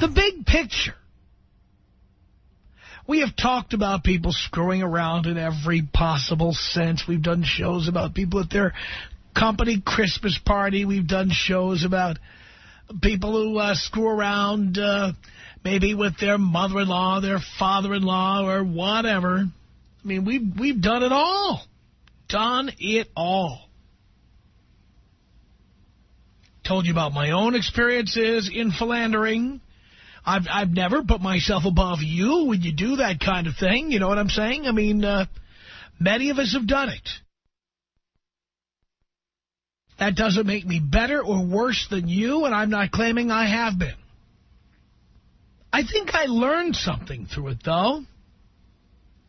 The big picture. We have talked about people screwing around in every possible sense. We've done shows about people at their company Christmas party. We've done shows about people who screw around maybe with their mother-in-law, their father-in-law, or whatever. I mean, we've done it all. Done it all. Told you about my own experiences in philandering. I've never put myself above you when you do that kind of thing. You know what I'm saying? I mean, many of us have done it. That doesn't make me better or worse than you, and I'm not claiming I have been. I think I learned something through it, though.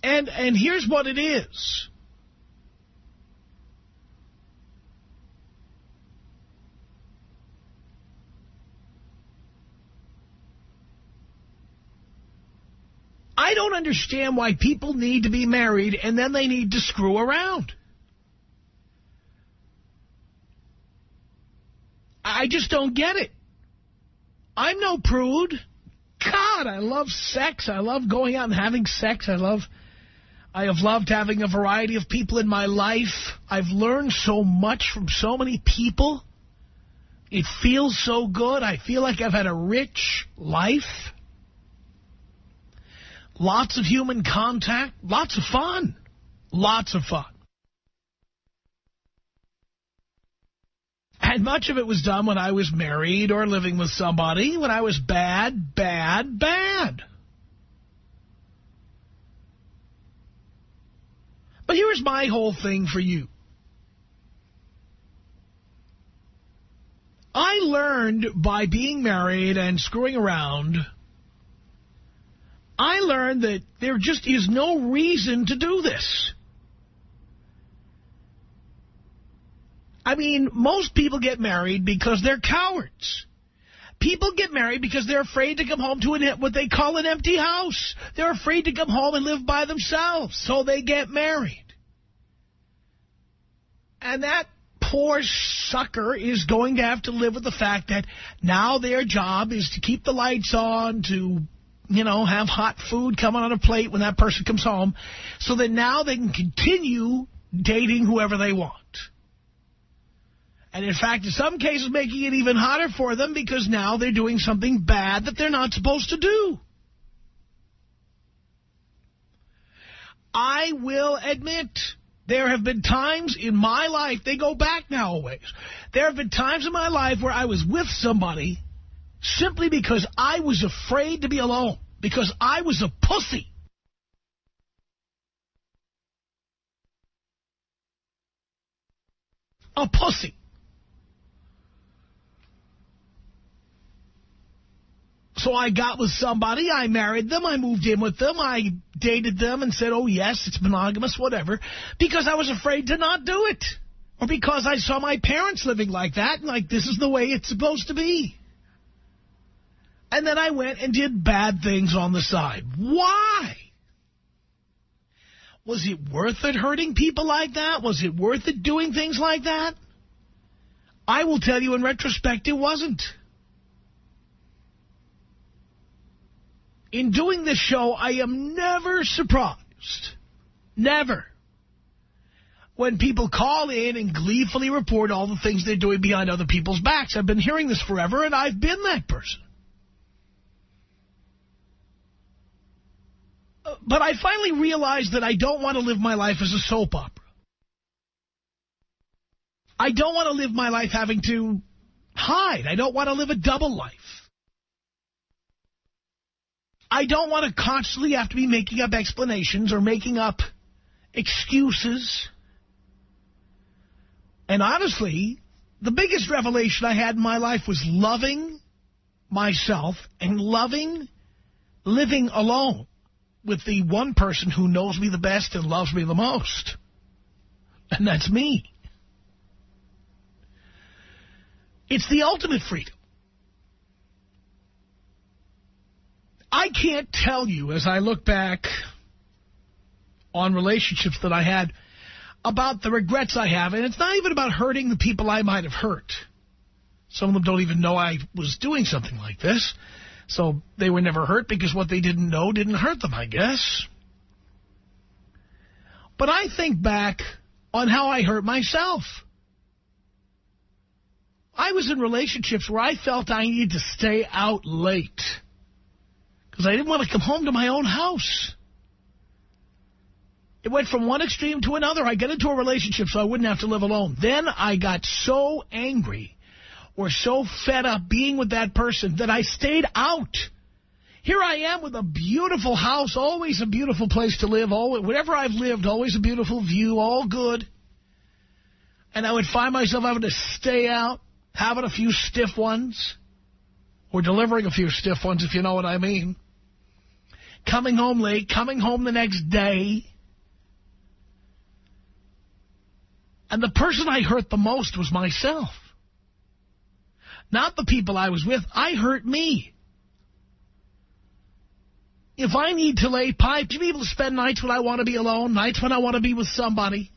And here's what it is. I don't understand why people need to be married and then they need to screw around. I just don't get it. I'm no prude. God, I love sex. I love going out and having sex. I have loved having a variety of people in my life. I've learned so much from so many people. It feels so good. I feel like I've had a rich life. Lots of human contact. Lots of fun. Lots of fun. And much of it was done when I was married or living with somebody, when I was bad, bad, bad. But here's my whole thing for you. I learned by being married and screwing around, I learned that there just is no reason to do this. I mean, most people get married because they're cowards. People get married because they're afraid to come home to what they call an empty house. They're afraid to come home and live by themselves, so they get married. And that poor sucker is going to have to live with the fact that now their job is to keep the lights on, to, you know, have hot food coming on a plate when that person comes home, so that now they can continue dating whoever they want. And in fact, in some cases, making it even hotter for them because now they're doing something bad that they're not supposed to do. I will admit, there have been times in my life, they go back now a ways. There have been times in my life where I was with somebody simply because I was afraid to be alone, because I was a pussy. A pussy. So I got with somebody, I married them, I moved in with them, I dated them and said, oh, yes, it's monogamous, whatever, because I was afraid to not do it. Or because I saw my parents living like that, and like, this is the way it's supposed to be. And then I went and did bad things on the side. Why? Was it worth it hurting people like that? Was it worth it doing things like that? I will tell you in retrospect, it wasn't. In doing this show, I am never surprised, never, when people call in and gleefully report all the things they're doing behind other people's backs. I've been hearing this forever, and I've been that person. But I finally realized that I don't want to live my life as a soap opera. I don't want to live my life having to hide. I don't want to live a double life. I don't want to constantly have to be making up explanations or making up excuses. And honestly, the biggest revelation I had in my life was loving myself and loving living alone with the one person who knows me the best and loves me the most. And that's me. It's the ultimate freedom. I can't tell you, as I look back on relationships that I had, about the regrets I have. And it's not even about hurting the people I might have hurt. Some of them don't even know I was doing something like this. So they were never hurt because what they didn't know didn't hurt them, I guess. But I think back on how I hurt myself. I was in relationships where I felt I needed to stay out late because I didn't want to come home to my own house. It went from one extreme to another. I got into a relationship so I wouldn't have to live alone. Then I got so angry or so fed up being with that person that I stayed out. Here I am with a beautiful house, always a beautiful place to live. Always, wherever I've lived, always a beautiful view, all good. And I would find myself having to stay out, having a few stiff ones, or delivering a few stiff ones, if you know what I mean. Coming home late, coming home the next day. And the person I hurt the most was myself. Not the people I was with. I hurt me. If I need to lay pipe, to be able to spend nights when I want to be alone, nights when I want to be with somebody.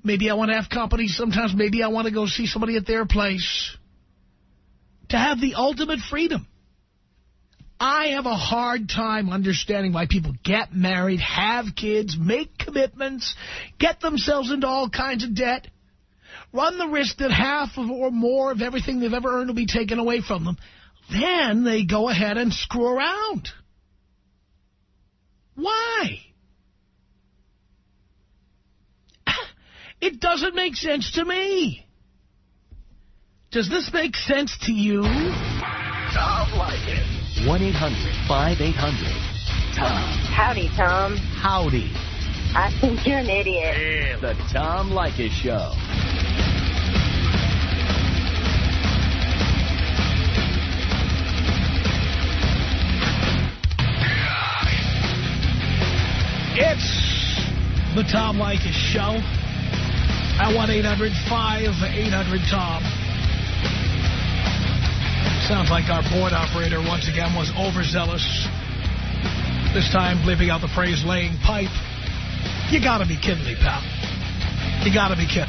Maybe I want to have company sometimes. Maybe I want to go see somebody at their place. To have the ultimate freedom. I have a hard time understanding why people get married, have kids, make commitments, get themselves into all kinds of debt, run the risk that half of or more of everything they've ever earned will be taken away from them. Then they go ahead and screw around. Why? It doesn't make sense to me. Does this make sense to you? Tom Leykis. 1-800-5800-TOM. Howdy, Tom. Howdy. I think you're an idiot. Yeah, the Tom Leykis Show. It's the Tom Leykis Show at 1-800-5800-TOM. Sounds like our board operator once again was overzealous. This time bleeping out the phrase laying pipe. You gotta be kidding me, pal. You gotta be kidding.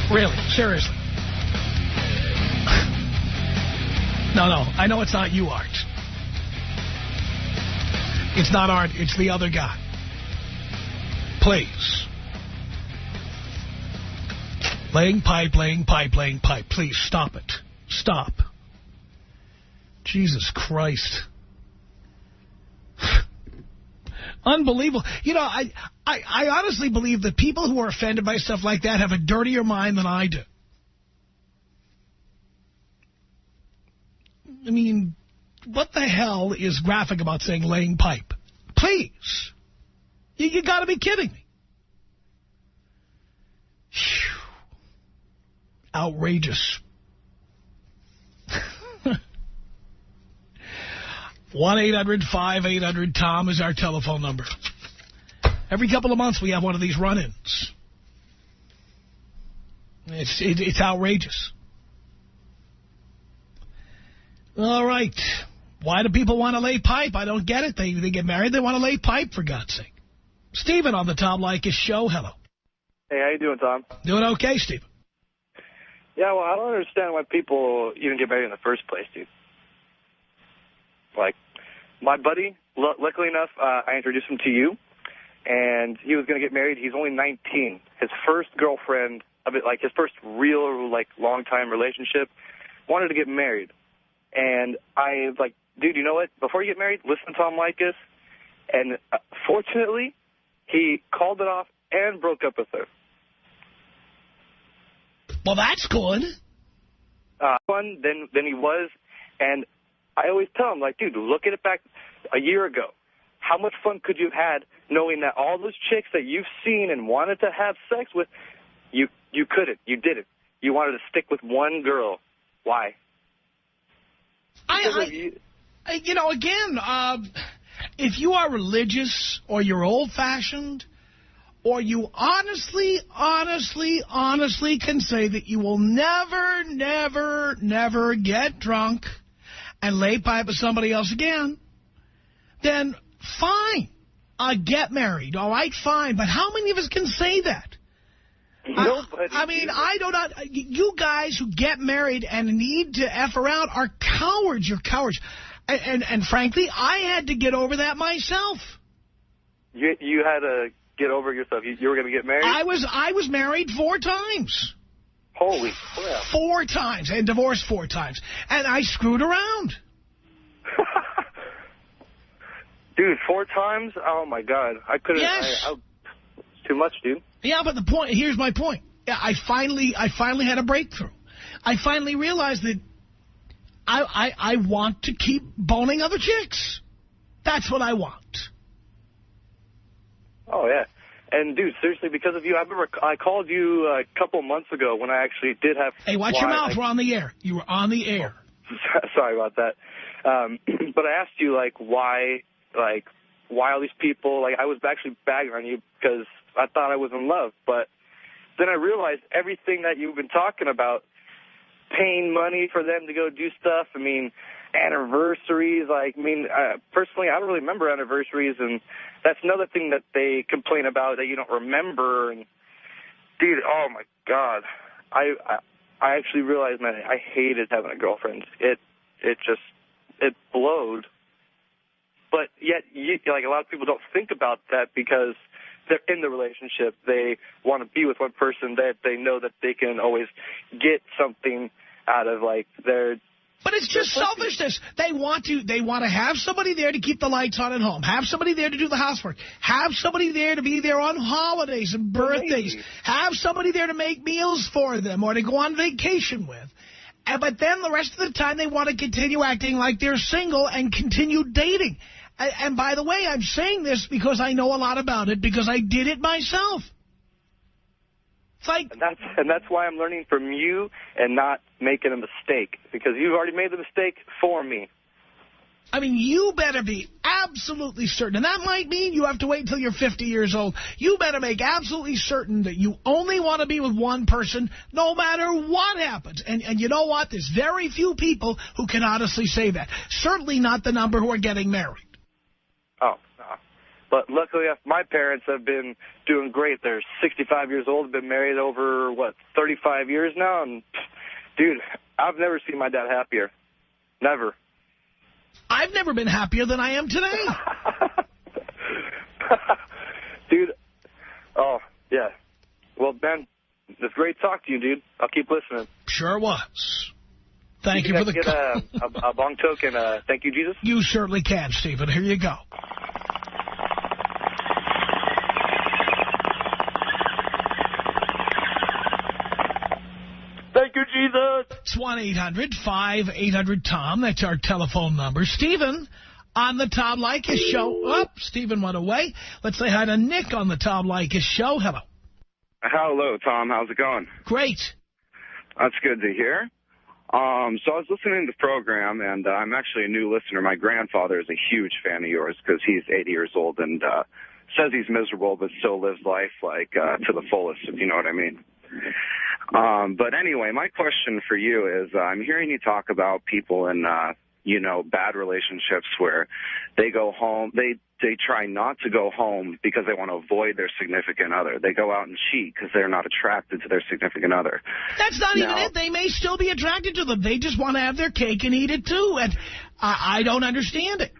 Really, seriously. No, I know it's not you, Art. It's not Art, it's the other guy. Please. Laying pipe, laying pipe, laying pipe. Please, stop it. Stop. Jesus Christ. Unbelievable. You know, I honestly believe that people who are offended by stuff like that have a dirtier mind than I do. I mean, what the hell is graphic about saying laying pipe? Please. You got to be kidding me. Whew. Outrageous. 1-800-5800-TOM is our telephone number. Every couple of months we have one of these run-ins. It's outrageous. All right. Why do people want to lay pipe? I don't get it. They get married, they want to lay pipe, for God's sake. Stephen on the Tom Leykis Show. Hello. Hey, how you doing, Tom? Doing okay, Stephen. Yeah, well, I don't understand why people even get married in the first place, dude. Like, my buddy, luckily enough, I introduced him to you, and he was going to get married. He's only 19. His first girlfriend, his first real, long-time relationship, wanted to get married. And I was like, dude, you know what? Before you get married, listen to Tom Leykis. And fortunately, he called it off and broke up with her. Well, that's good. Fun than he was. And I always tell him, dude, look at it back a year ago. How much fun could you have had knowing that all those chicks that you've seen and wanted to have sex with, you couldn't. You didn't. You wanted to stick with one girl. Why? If you are religious or you're old-fashioned, or you honestly can say that you will never get drunk and lay pipe with somebody else again, then fine. Get married. All right, fine. But how many of us can say that? Nobody. I mean, you guys who get married and need to F around are cowards. You're cowards. And frankly, I had to get over that myself. You had to get over yourself. You were going to get married? I was married 4 times. Holy crap. 4 times, and divorced 4 times. And I screwed around. Dude, 4 times? Oh, my God. I couldn't. Yes. It's too much, dude. Yeah, but here's my point. I finally had a breakthrough. I finally realized that I want to keep boning other chicks. That's what I want. Oh, yeah. And, dude, seriously, because of you, I remember I called you a couple months ago when I actually did have... Hey, watch your mouth. We're on the air. You were on the air. Sorry about that. But I asked you, why all these people... I was actually bagging on you because I thought I was in love. But then I realized everything that you've been talking about, paying money for them to go do stuff, I mean... anniversaries, personally, I don't really remember anniversaries, and that's another thing that they complain about, that you don't remember. And dude, oh my God, I actually realized, man, I hated having a girlfriend. It blowed. But yet, a lot of people don't think about that because they're in the relationship. They want to be with one person that they know that they can always get something out of, their... But it's just selfishness. They want to have somebody there to keep the lights on at home, have somebody there to do the housework, have somebody there to be there on holidays and birthdays, have somebody there to make meals for them or to go on vacation with. But then the rest of the time they want to continue acting like they're single and continue dating. And by the way, I'm saying this because I know a lot about it because I did it myself. And that's why I'm learning from you and not making a mistake, because you've already made the mistake for me. I mean, you better be absolutely certain, and that might mean you have to wait until you're 50 years old. You better make absolutely certain that you only want to be with one person no matter what happens. And you know what? There's very few people who can honestly say that. Certainly not the number who are getting married. Oh, no. But luckily, my parents have been doing great. They're 65 years old, been married over, 35 years now? And, dude, I've never seen my dad happier. Never. I've never been happier than I am today. Dude, oh, yeah. Well, Ben, it's great to talk to you, dude. I'll keep listening. Sure was. Thank you for the call. A bong token, thank you, Jesus? You certainly can, Stephen. Here you go. Thank you, Jesus. It's 1-800-5800-TOM. That's our telephone number. Stephen on the Tom Leykis Show. Oh, Stephen went away. Let's say hi to Nick on the Tom Leykis Show. Hello. Hello, Tom. How's it going? Great. That's good to hear. So I was listening to the program, and I'm actually a new listener. My grandfather is a huge fan of yours because he's 80 years old and says he's miserable but still lives life to the fullest, if you know what I mean. But anyway, my question for you is I'm hearing you talk about people in, bad relationships where they go home. They try not to go home because they want to avoid their significant other. They go out and cheat because they're not attracted to their significant other. That's not even it. They may still be attracted to them. They just want to have their cake and eat it, too. And I don't understand it.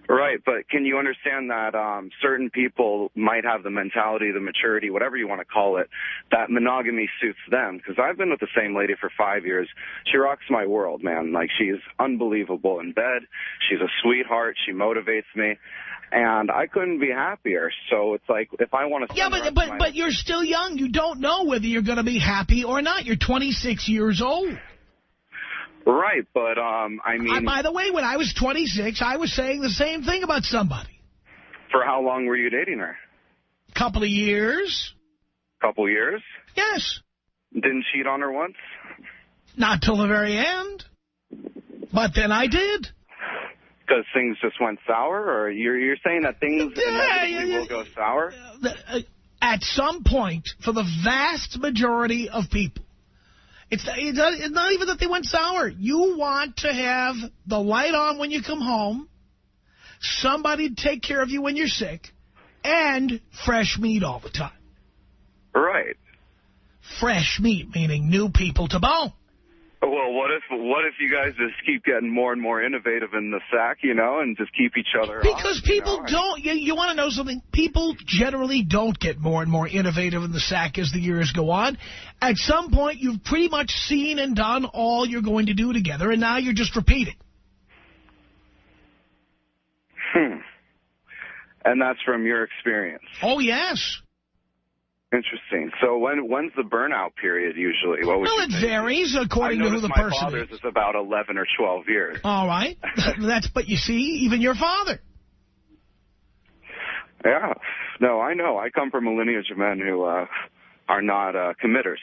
Right, but can you understand that certain people might have the mentality, the maturity, whatever you want to call it, that monogamy suits them? Because I've been with the same lady for 5 years. She rocks my world, man. She's unbelievable in bed. She's a sweetheart. She motivates me. And I couldn't be happier. So it's if I want to... Yeah, but you're still young. You don't know whether you're going to be happy or not. You're 26 years old. Right, but, I mean... by the way, when I was 26, I was saying the same thing about somebody. For how long were you dating her? Couple of years. Couple years? Yes. Didn't cheat on her once? Not till the very end. But then I did. Because things just went sour? Or you're saying that things inevitably will go sour? At some point, for the vast majority of people, it's not even that they went sour. You want to have the light on when you come home, somebody to take care of you when you're sick, and fresh meat all the time. Right. fresh meat, meaning new people to bone. Well, what if you guys just keep getting more and more innovative in the sack, and just keep each other Because on, people don't, you want to know something? People generally don't get more and more innovative in the sack as the years go on. At some point, you've pretty much seen and done all you're going to do together, and now you're just repeating. And that's from your experience. Oh, yes. Interesting. So when's the burnout period usually? What would you Well, it say? varies according to who the person is. My father's is about 11 or 12 years. All right. But you see, even your father. Yeah. No, I know. I come from a lineage of men who are not committers,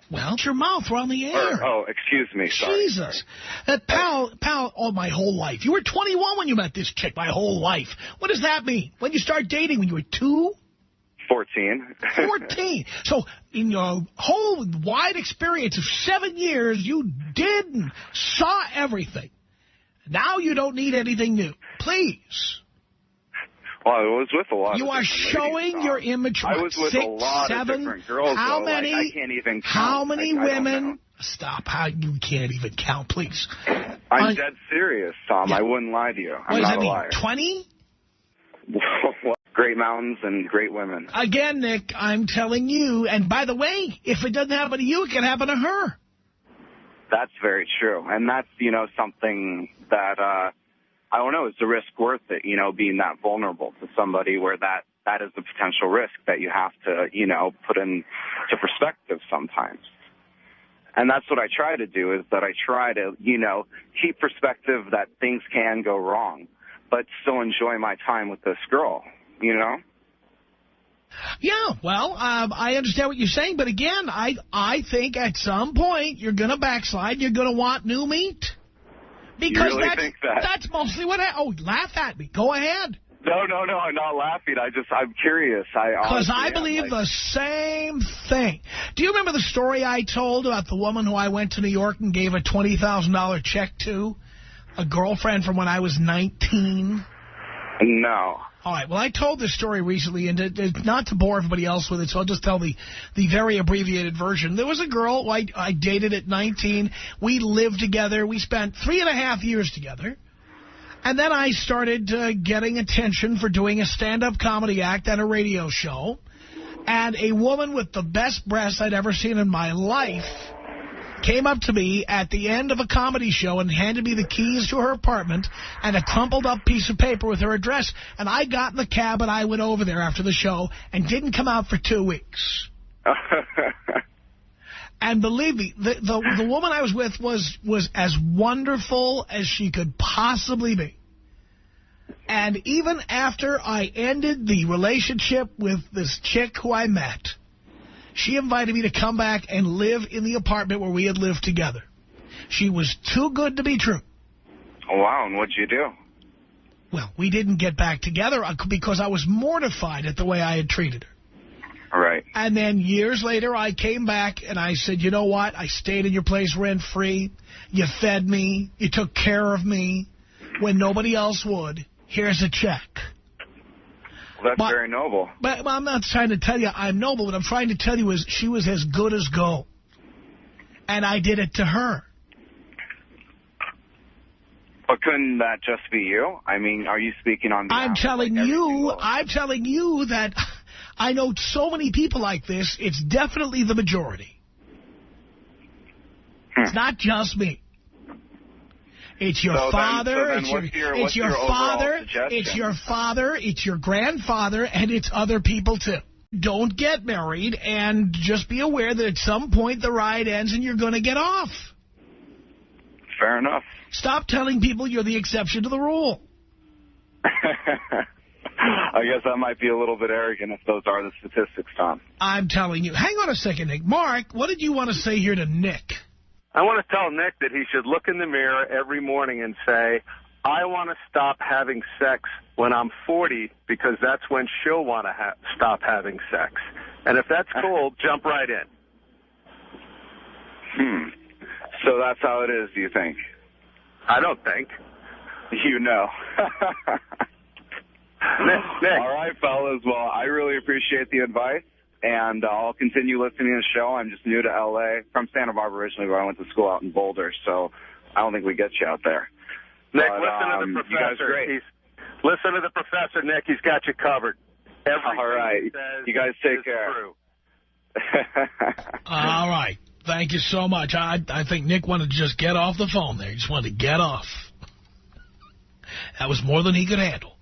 Well, it's your mouth. We're on the air. Excuse me. Sorry. Jesus. Pal, my whole life. You were 21 when you met this chick, my whole life. What does that mean? When you start dating, when you were 2? 14. 14. So in your whole wide experience of 7 years, you did and saw everything. Now you don't need anything new. Please. Well, I was with a lot You of are showing ladies, your image. I was with 6, a lot 7, of different girls. How though. many? I can't even count. How many I women? Stop. How you can't even count, please. I'm dead serious, Tom. Yeah. I wouldn't lie to you. What I'm does not that a mean, liar. 20? Great mountains and great women. Again, Nick, I'm telling you, and by the way, if it doesn't happen to you, it can happen to her. That's very true. And that's, something that, I don't know, is the risk worth it, being that vulnerable to somebody where that is the potential risk that you have to, put into perspective sometimes. And that's what I try to do, is that I try to, keep perspective that things can go wrong, but still enjoy my time with this girl, Yeah, well, I understand what you're saying, but again, I think at some point you're going to backslide. You're going to want new meat. Because you really think that? That's mostly what happened. Oh, laugh at me. Go ahead. No, I'm not laughing. I'm curious. Because I believe the same thing. Do you remember the story I told about the woman who I went to New York and gave a $20,000 check to? A girlfriend from when I was 19? No. All right, well, I told this story recently, and not to bore everybody else with it, so I'll just tell the very abbreviated version. There was a girl who I dated at 19. We lived together. We spent 3.5 years together. And then I started getting attention for doing a stand-up comedy act at a radio show. And a woman with the best breasts I'd ever seen in my life came up to me at the end of a comedy show and handed me the keys to her apartment and a crumpled up piece of paper with her address. And I got in the cab and I went over there after the show and didn't come out for 2 weeks. And believe me, the woman I was with was as wonderful as she could possibly be. And even after I ended the relationship with this chick who I met, she invited me to come back and live in the apartment where we had lived together. She was too good to be true. Oh, wow, and what'd you do? Well, we didn't get back together because I was mortified at the way I had treated her. Right. And then years later, I came back and I said, you know what? I stayed in your place rent-free. You fed me. You took care of me when nobody else would. Here's a check. Well, that's very noble. But I'm not trying to tell you I'm noble. What I'm trying to tell you is she was as good as gold. And I did it to her. But couldn't that just be you? I mean, are you speaking on behalf I'm telling you that I know so many people like this. It's definitely the majority. It's not just me. It's your father, it's your father, it's your father, it's your grandfather, and it's other people too. Don't get married, and just be aware that at some point the ride ends and you're going to get off. Fair enough. Stop telling people you're the exception to the rule. I guess that might be a little bit arrogant if those are the statistics, Tom. I'm telling you. Hang on a second, Nick. Mark, what did you want to say here to Nick? I want to tell Nick that he should look in the mirror every morning and say, I want to stop having sex when I'm 40 because that's when she'll want to stop having sex. And if that's cool, jump right in. So that's how it is, do you think? I don't think. You know. Nick. All right, fellas. Well, I really appreciate the advice. and I'll continue listening to the show. I'm just new to L.A. from Santa Barbara originally, but I went to school out in Boulder, so I don't think we get you out there. Nick, But, listen to the you guys are professor. great. Listen to the professor, Nick. He's got you covered. Everything All right. he says You guys take is care. true. All right. Thank you so much. I think Nick wanted to just get off the phone there. He just wanted to get off. That was more than he could handle.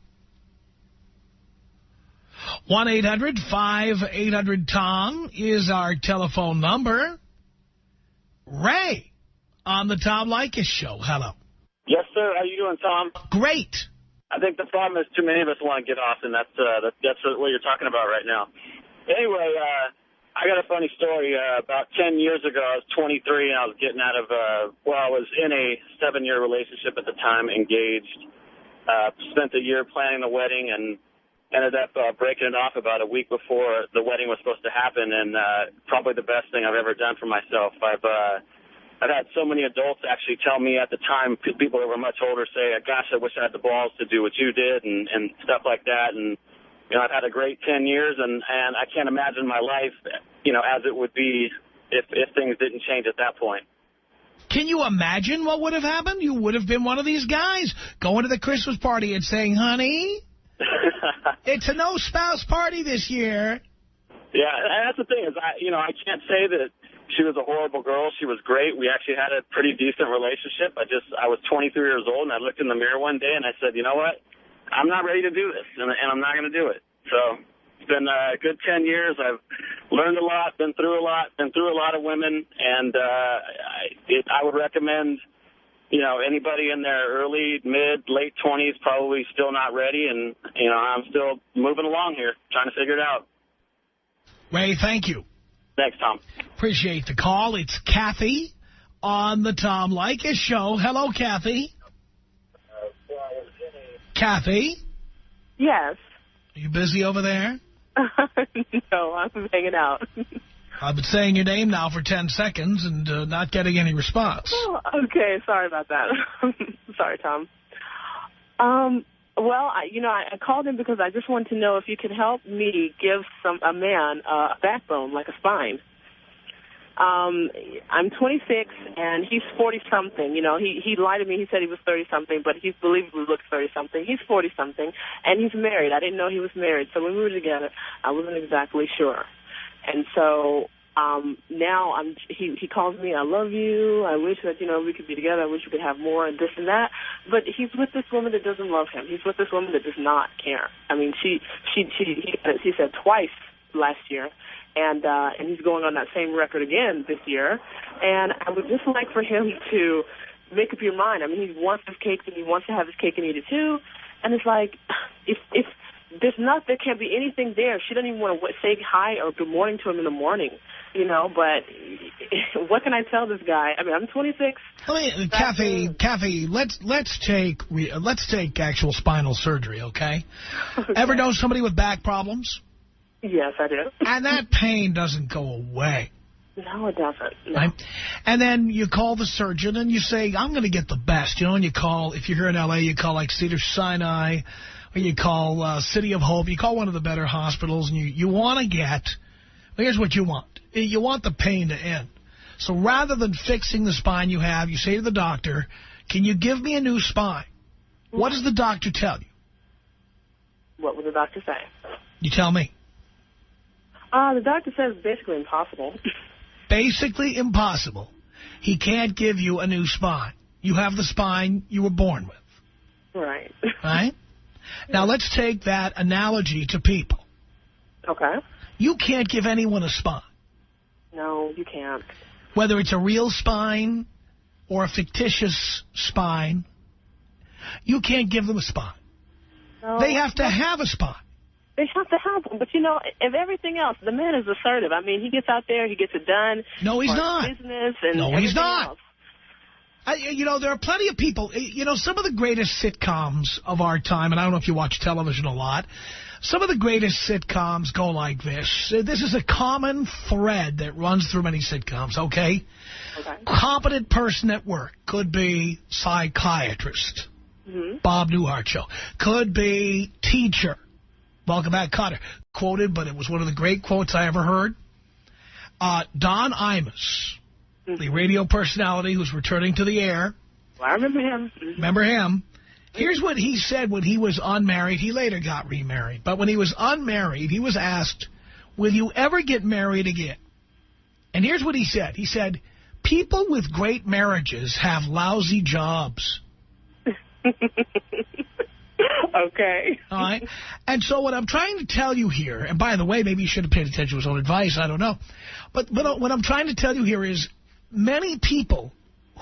1-800-5800-TOM is our telephone number. Ray on the Tom Leykis Show. Hello. Yes, sir. How you doing, Tom? Great. I think the problem is too many of us want to get off, and that's what you're talking about right now. Anyway, I got a funny story. About 10 years ago, I was 23, and I was getting out of, I was in a 7-year relationship at the time, engaged. Spent the year planning the wedding, and ended up breaking it off about a week before the wedding was supposed to happen, and probably the best thing I've ever done for myself. I've had so many adults actually tell me at the time, people that were much older say, gosh, I wish I had the balls to do what you did and stuff like that. And, you know, I've had a great 10 years, and I can't imagine my life, you know, as it would be if things didn't change at that point. Can you imagine what would have happened? You would have been one of these guys going to the Christmas party and saying, honey, it's a no-spouse party this year. Yeah, and that's the thing is, I can't say that she was a horrible girl. She was great. We actually had a pretty decent relationship. I was 23 years old, and I looked in the mirror one day, and I said, you know what? I'm not ready to do this, and I'm not going to do it. So it's been a good 10 years. I've learned a lot, been through a lot of women, and I would recommend, you know, anybody in their early, mid, late 20s probably still not ready, and, you know, I'm still moving along here, trying to figure it out. Ray, thank you. Thanks, Tom. Appreciate the call. It's Kathy on the Tom Leykis Show. Hello, Kathy. Kathy? Yes. Are you busy over there? No, I'm hanging out. I've been saying your name now for 10 seconds and not getting any response. Oh, okay, sorry about that. Sorry, Tom. Well, I called in because I just wanted to know if you could help me give a man a backbone, like a spine. I'm 26, and he's 40-something. You know, he lied to me. He said he was 30-something, but he believably looks 30-something. He's 40-something, and he's married. I didn't know he was married. So when we were together, I wasn't exactly sure. And so now he calls me, I love you. I wish that, you know, we could be together. I wish we could have more and this and that. But he's with this woman that doesn't love him. He's with this woman that does not care. I mean, he said twice last year. And he's going on that same record again this year. And I would just like for him to make up your mind. I mean, he wants his cake, and he wants to have his cake and eat it too. And it's like, if there can't be anything there. She doesn't even want to say hi or good morning to him in the morning, you know. But what can I tell this guy? I mean, I'm 26. Kathy, let's take actual spinal surgery, okay? Ever know somebody with back problems? Yes, I do. And that pain doesn't go away. No, it doesn't. No. Right? And then you call the surgeon and you say, I'm going to get the best. You know, and you call, if you're here in L.A., you call like Cedars-Sinai, or you call City of Hope. You call one of the better hospitals, and you want to get, well, here's what you want. You want the pain to end. So rather than fixing the spine you have, you say to the doctor, can you give me a new spine? What does the doctor tell you? What would the doctor say? You tell me. The doctor says basically impossible. Basically impossible. He can't give you a new spine. You have the spine you were born with. Right. Right? Now, let's take that analogy to people. Okay. You can't give anyone a spine. No, you can't. Whether it's a real spine or a fictitious spine, you can't give them a spine. No. They have to have a spine. They have to have them. But, you know, if everything else, the man is assertive. I mean, he gets out there, he gets it done. No, he's not. Business and no, he's not. Else. You know, there are plenty of people. You know, some of the greatest sitcoms of our time, and I don't know if you watch television a lot, some of the greatest sitcoms go like this. This is a common thread that runs through many sitcoms, okay? Okay. Competent person at work. Could be psychiatrist. Bob Newhart show. Could be teacher. Welcome back, Cotter. quoted, but it was one of the great quotes I ever heard. Don Imus, the radio personality who's returning to the air. Well, I remember him. Remember him? Here's what he said when he was unmarried. He later got remarried. But when he was unmarried, he was asked, will you ever get married again? And here's what he said. He said, people with great marriages have lousy jobs. Okay. All right. And so what I'm trying to tell you here, and by the way, maybe you should have paid attention to his own advice. I don't know. But what I'm trying to tell you here is many people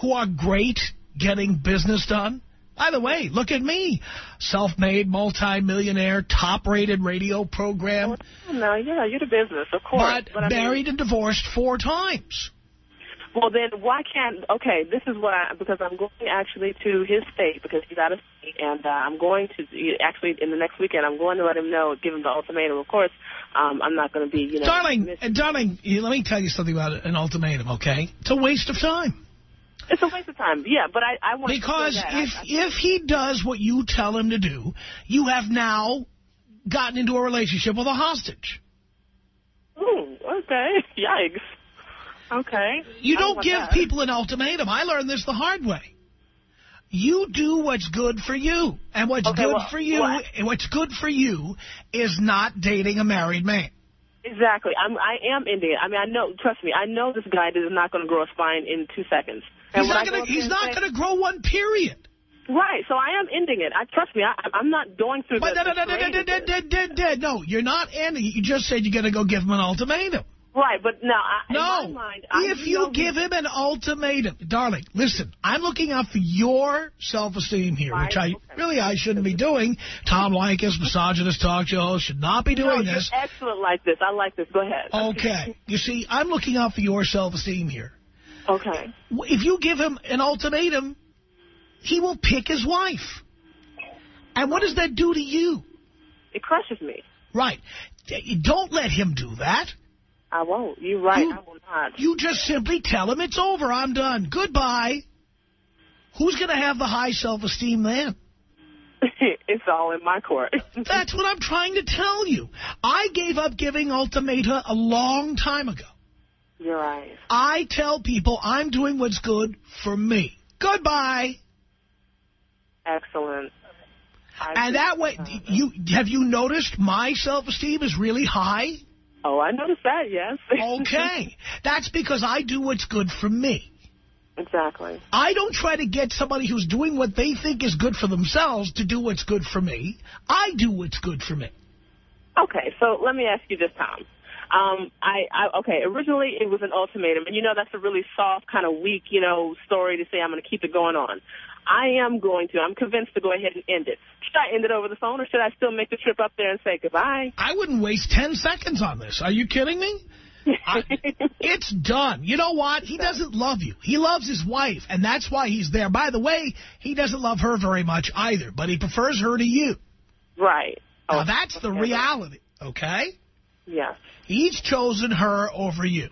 who are great getting business done. By the way, look at me. Self-made, multi-millionaire, top-rated radio program. Oh, no, yeah, you're the business, of course. But married and divorced 4 times. Well, then why can't, okay, this is what because I'm going actually to his state because he's out of state, and I'm going to, actually in the next weekend, I'm going to let him know, give him the ultimatum. Of course, I'm not going to be, you know. Darling, let me tell you something about an ultimatum, okay? It's a waste of time. It's a waste of time, yeah, but I want to because if he does what you tell him to do, you have now gotten into a relationship with a hostage. Okay, yikes. Okay. You don't give people an ultimatum. I learned this the hard way. You do what's good for you, and what's good for you is not dating a married man. Exactly. I am ending it. I mean, I know. Trust me. I know this guy is not going to grow a spine in 2 seconds. He's not going to grow one, period. Right. So I am ending it. Trust me. I'm not going through. But no, you're not ending it. You just said you're going to go give him an ultimatum. Right, but now, in my mind, if you give him an ultimatum, darling, listen, I'm looking out for your self-esteem here, which I shouldn't be doing. Tom Leykis, misogynist talk show host, should not be doing this. You're excellent like this. I like this. Go ahead. Okay. You see, I'm looking out for your self-esteem here. Okay. If you give him an ultimatum, he will pick his wife. And what does that do to you? It crushes me. Right. Don't let him do that. I won't. You're right. I will not. You just simply tell him it's over. I'm done. Goodbye. Who's going to have the high self-esteem then? It's all in my court. That's what I'm trying to tell you. I gave up giving ultimata a long time ago. You're right. I tell people I'm doing what's good for me. Goodbye. Excellent. And that way, have you noticed my self-esteem is really high? Oh, I noticed that, yes. Okay. That's because I do what's good for me. Exactly. I don't try to get somebody who's doing what they think is good for themselves to do what's good for me. I do what's good for me. Okay, so let me ask you this, Tom. Okay, originally it was an ultimatum, and, you know, that's a really soft, kind of weak, you know, story to say I'm going to keep it going on. I'm convinced to go ahead and end it. Should I end it over the phone, or should I still make the trip up there and say goodbye? I wouldn't waste 10 seconds on this. Are you kidding me? It's done. You know what? He doesn't love you. He loves his wife, and that's why he's there. By the way, he doesn't love her very much either, but he prefers her to you. Right. Now, that's the reality, okay? Yes. He's chosen her over you.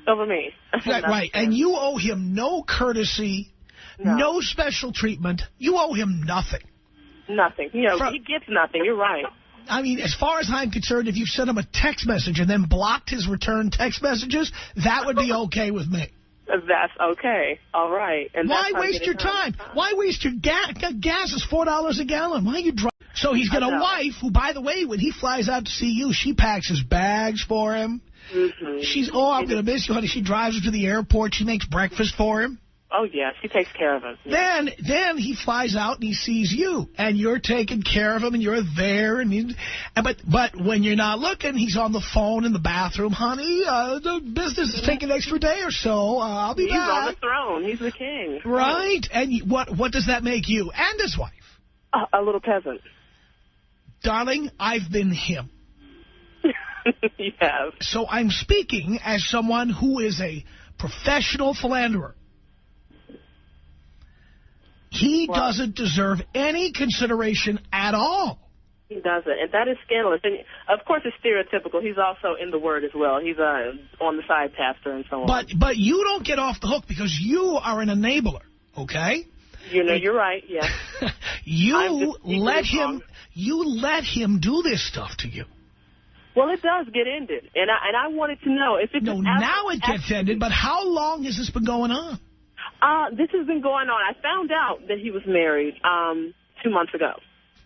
Over me. Right, and you owe him no courtesy, no special treatment. You owe him nothing. Nothing. You know, he gets nothing. You're right. I mean, as far as I'm concerned, if you sent him a text message and then blocked his return text messages, that would be okay with me. That's okay. All right. And why waste your time? Why waste your gas? Gas is $4 a gallon. Why are you driving? So he's got a wife who, by the way, when he flies out to see you, she packs his bags for him. Mm-hmm. I'm going to miss you, honey. She drives him to the airport. She makes breakfast for him. Oh, yeah, she takes care of him. Yeah. Then he flies out and he sees you, and you're taking care of him, and you're there. But when you're not looking, he's on the phone in the bathroom. Honey, the business is taking an extra day or so. I'll be back. He's on the throne. He's the king. Right. And what does that make you and his wife? A little peasant. Darling, I've been him. You have. So I'm speaking as someone who is a professional philanderer. He doesn't deserve any consideration at all. He doesn't, and that is scandalous. And, of course, it's stereotypical. He's also in the Word as well. He's on the side pastor and so on. But you don't get off the hook because you are an enabler, okay? You know, you're right, yeah. You let him do this stuff to you. Well, it does get ended, and I wanted to know if it's now it gets ended. But how long has this been going on? This has been going on. I found out that he was married 2 months ago.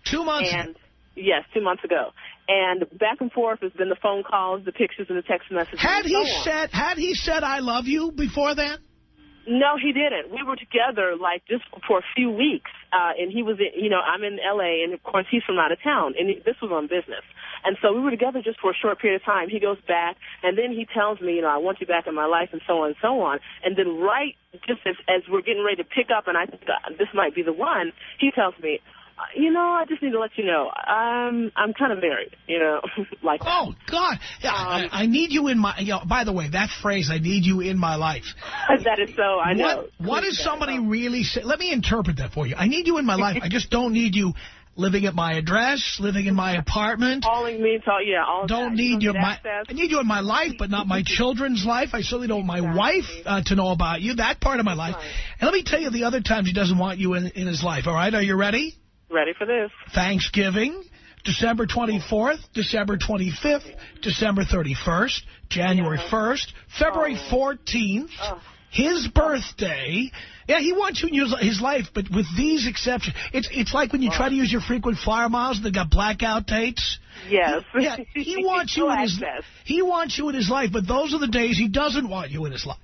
2 months ago? Yes, 2 months ago. And back and forth has been the phone calls, the pictures, and the text messages. Had he said "I love you" before then? No, he didn't. We were together like just for a few weeks, and he was, I'm in L.A. and of course he's from out of town, and this was on business. And so we were together just for a short period of time. He goes back, and then he tells me, I want you back in my life, and so on and so on. And then right just as we're getting ready to pick up, and I think this might be the one, he tells me, I just need to let you know, I'm kind of married, like that. Oh, God. Yeah, I need you in my, by the way, that phrase, I need you in my life. That is so, I know. What is somebody really say? Let me interpret that for you. I need you in my life. I just don't need you living at my address, living in my apartment. Calling me, all don't need you. I need you in my life, but not my children's life. I certainly don't want my wife to know about you, that part of my life. Right. And let me tell you the other times he doesn't want you in his life, all right? Are you ready? Ready for this. Thanksgiving, December 24th, December 25th, December 31st, January 1st, February 14th, his birthday. Yeah, he wants you in his life, but with these exceptions. It's like when you try to use your frequent flyer miles, they got blackout dates. Yes. He wants you in his life, but those are the days he doesn't want you in his life.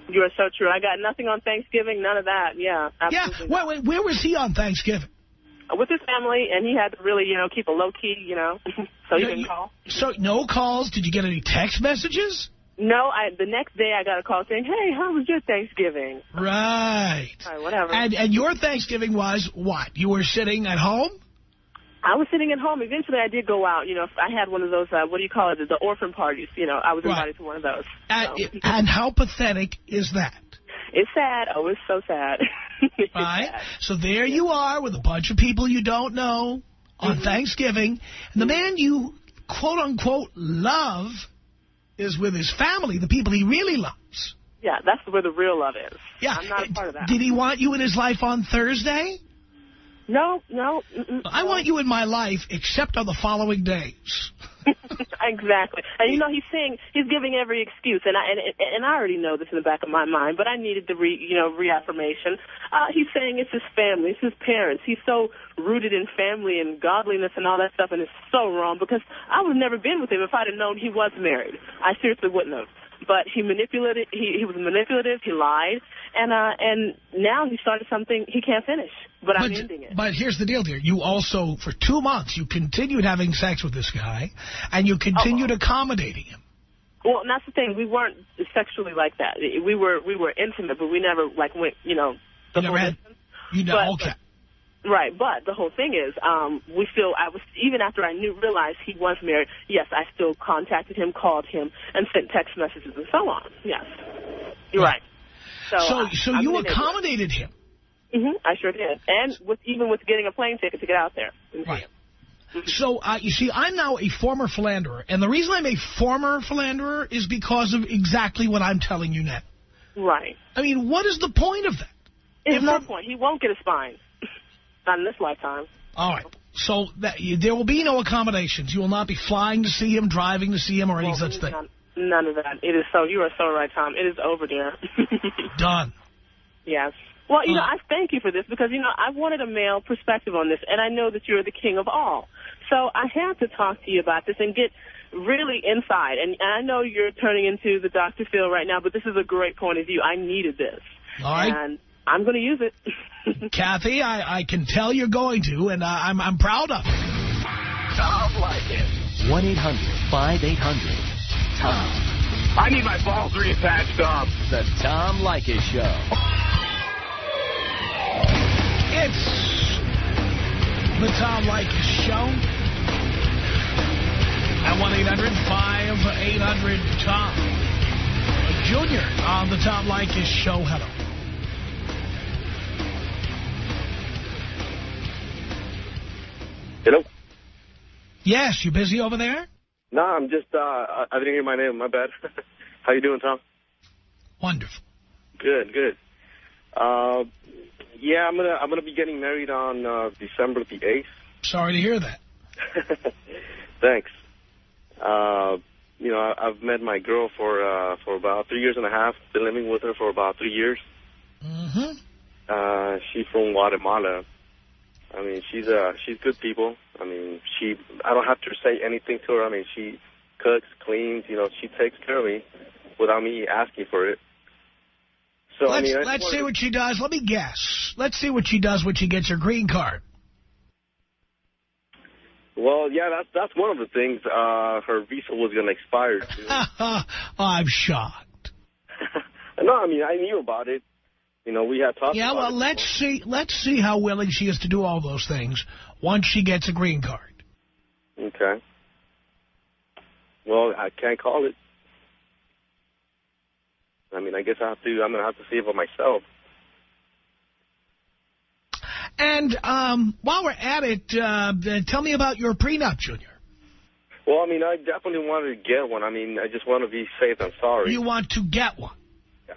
You are so true. I got nothing on Thanksgiving, none of that. Yeah, absolutely. Yeah, where was he on Thanksgiving? With his family, and he had to really, keep a low-key, so he didn't call. So no calls? Did you get any text messages? No, the next day I got a call saying, hey, how was your Thanksgiving? Right. All right, whatever. And your Thanksgiving was what? You were sitting at home? I was sitting at home. Eventually I did go out. I had one of those, what do you call it, the orphan parties. I was invited to one of those. And how pathetic is that? It's sad. Oh, it's so sad. Right? Sad. So there you are with a bunch of people you don't know on Thanksgiving. And the man you, quote-unquote, love is with his family, the people he really loves. Yeah, that's where the real love is. Yeah. I'm not a part of that. Did he want you in his life on Thursday? No. I want you in my life except on the following days. Exactly. And, he's giving every excuse. And I already know this in the back of my mind, but I needed the reaffirmation. He's saying it's his family, it's his parents. He's so rooted in family and godliness and all that stuff, and it's so wrong because I would have never been with him if I'd have known he was married. I seriously wouldn't have. But he manipulated. He was manipulative. He lied, and now he started something he can't finish. But I'm ending it. But here's the deal, dear. You also, for 2 months, you continued having sex with this guy, and you continued accommodating him. Well, and that's the thing. We weren't sexually like that. We were intimate, but we never went. The never had. Okay. Right, but the whole thing is, even after I realized he was married, yes, I still contacted him, called him, and sent text messages and so on. Yes, you're right. So you accommodated him. I sure did, and even with getting a plane ticket to get out there. Right. So, you see, I'm now a former philanderer, and the reason I'm a former philanderer is because of exactly what I'm telling you now. Right. I mean, what is the point of that? There's no point. He won't get a spine. Not in this lifetime. All right. So there will be no accommodations. You will not be flying to see him, driving to see him, or any such thing. None of that. It is so. You are so right, Tom. It is over, dear. Done. Yes. Well, I thank you for this because, I wanted a male perspective on this, and I know that you're the king of all. So I had to talk to you about this and get really inside. And I know you're turning into the Dr. Phil right now, but this is a great point of view. I needed this. All right. And I'm going to use it. Kathy, I can tell you're going to, and I'm proud of it. Tom Leykis. 1-800-5800-TOM. I need my balls reattached up. The Tom Leykis Show. It's the Tom Leykis Show at 1-800-5800-TOM. Junior on the Tom Leykis Show. Hello. Hello? Yes, you busy over there? No, I'm just, I didn't hear my name. My bad. How you doing, Tom? Wonderful. Good. Yeah, I'm gonna be getting married on December the 8th. Sorry to hear that. Thanks. You know, I've met my girl for about 3 years and a half. Been living with her for about 3 years. Mm-hmm. She's from Guatemala. I mean, she's good people. I mean, I don't have to say anything to her. I mean, she cooks, cleans, you know, she takes care of me without me asking for it. So, let's see what she does. Let me guess. Let's see what she does when she gets her green card. Well, yeah, that's one of the things. Her visa was going to expire soon. I'm shocked. No, I mean, I knew about it. You know, we had talked about it. Yeah, well, let's see how willing she is to do all those things once she gets a green card. Okay. Well, I can't call it. I mean, I guess I'm going to have to see it for myself. And while we're at it, tell me about your prenup, Junior. Well, I mean, I definitely wanted to get one. I mean, I just want to be safe and sorry. You want to get one? Yeah.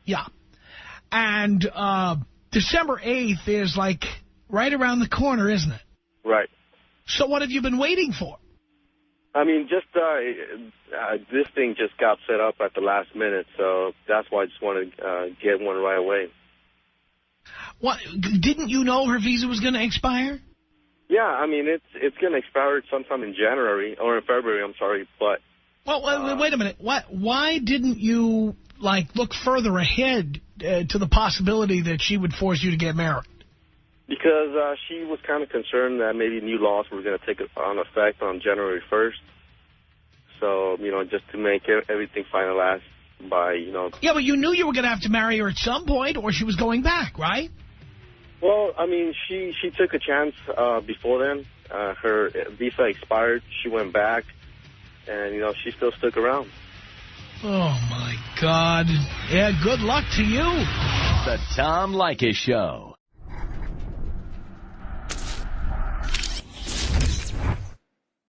Yeah. And December 8th is, like, right around the corner, isn't it? Right. So what have you been waiting for? I mean, just this thing just got set up at the last minute, so that's why I just want to get one right away. What? Didn't you know her visa was going to expire? Yeah, I mean, it's going to expire sometime in January, or in February, I'm sorry, but... Well, wait a minute. Why didn't you, like, look further ahead to the possibility that she would force you to get married? Because she was kind of concerned that maybe new laws were going to take on effect on January 1st. So, you know, just to make everything finalized by, you know... Yeah, but you knew you were going to have to marry her at some point or she was going back, right? Well, I mean, she took a chance before then. Her visa expired. She went back. And, you know, she still stuck around. Oh, my God. Yeah, good luck to you. The Tom Leykis Show.